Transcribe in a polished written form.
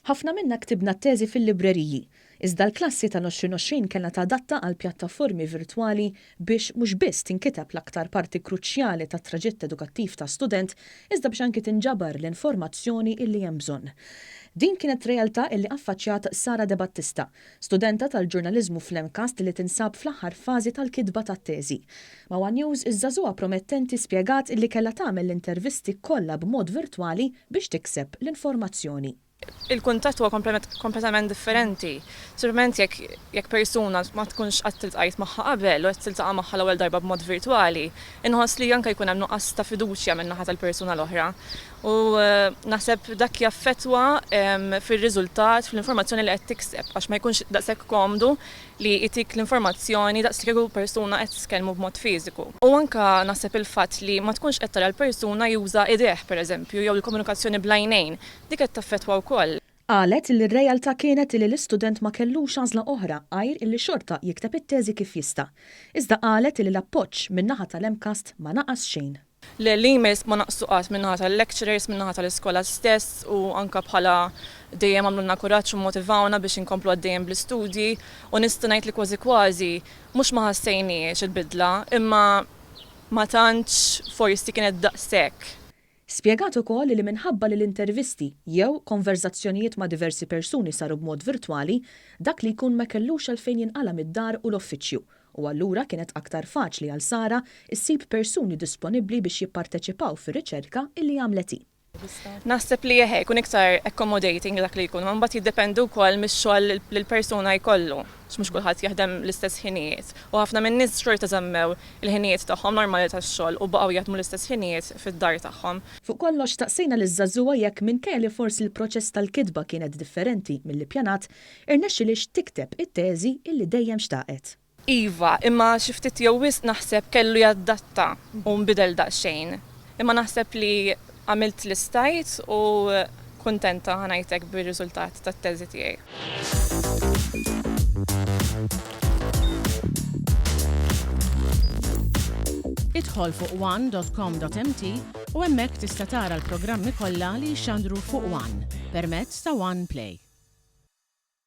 Ħafna minna ktibna t-teżi fil-libreriji, iżda l-klassi tal-2020 kellna tadatta għal pjattaformi virtwali biex mhux biss tinkiteb l-aktar parti kruċjali tat-traġett edukattiv ta' student, iżda biex anki tinġabar l-informazzjoni illi hemm bżonn. Din kienet realtà illi affaċċjat Sara De Battista, studenta tal-ġurnaliżmu fl-Emcast li tinsab fl-aħħar fażi tal-kitba tat-teżi. Ma' One News iż-żagħżugħa promettenti spjegat illi kellha tagħmel l-intervisti kollha b'mod virtwali biex tikseb l-informazzjoni. Il-kuntatt huwa kompletament differenti. Surment jekk persuna ma tkunx qatt tiltqajt magħha qabel u qed tiltaqa' magħha l-ewwel darba b'mod virtwali, inħoss li anke jkun hemm nuqqas ta' fiduċja minn naħa tal-persuna l-oħra. U naħseb dak jaffettwa fir-riżultat fl-informazzjoni li qed tikseb għax ma jkunx daqshekk komdu li jtik l-informazzjoni daqshekk persuna qed tiskellmu b'mod fiżiku. U anke naħseb il-fatt li ma tkunx qed tara l-persuna juża idejh pereżempju jew il-komunikazzjoni bl-għajnejn, dik qed taffettwa wkoll. Qalet li r-realtà kienet li l-istudent ma kellux għażla oħra għajr illi xorta jikteb it-teżi kif jista'. Iżda qalet li l-appoġġ min-naħa tal-Emcast ma naqas xejn. L-emails ma naqsu qatt min-naħa tal-lecturers, min-naħa tal-iskola stess u anke bħala dejjem għamlulna kuraġġ u motivawna biex inkomplu għaddejjem bl-istudji u nista' ngħid li kważi mhux ma ħassejniex il-bidla imma ma tantx forsi kienet daqshekk. Spjegat ukoll li minħabba li l-intervisti jew konverzazzjonijiet ma' diversi persuni saru b'mod virtwali, dak li jkun ma kellux għalfejn jinqala mid-dar u l-uffiċċju. U allura kienet aktar faċli għal Sara issib persuni disponibbli biex jipparteċipaw fir-riċerka illi għamlet hi. Naħseb li jkun iktar accommodating dak li jkun, ma mbagħad jiddependu wkoll mix-xogħol li l-persuna jkollu. Mhux kulħadd jaħdem l-istess ħinijiet. U ħafna minn nies xorta żammew il-ħinijiet tagħhom normali tax-xogħol u baqgħu jaħdmu l-istess ħinijiet fid-dar tagħhom. Fuq kollox taqsejna liż-żagħżugħa jekk minkejja li forsi l-proċess tal-kitba kienet differenti mill-ippjanat, irnexxilix tikteb it-teżi illi dejjem xtaqet. Iva, imma xi ftit jew wisq naħseb kellu jaddatta u nbidel daqsxejn. Imma naħseb li għamilt l-istajt u kuntenta ħanajtek bir-riżultat tat-teżi tiegħi. Idħol fuq one.com.mt u hemmhekk tista' tara l-programmi kollha li jxandru fuq One permezz ta' One Play.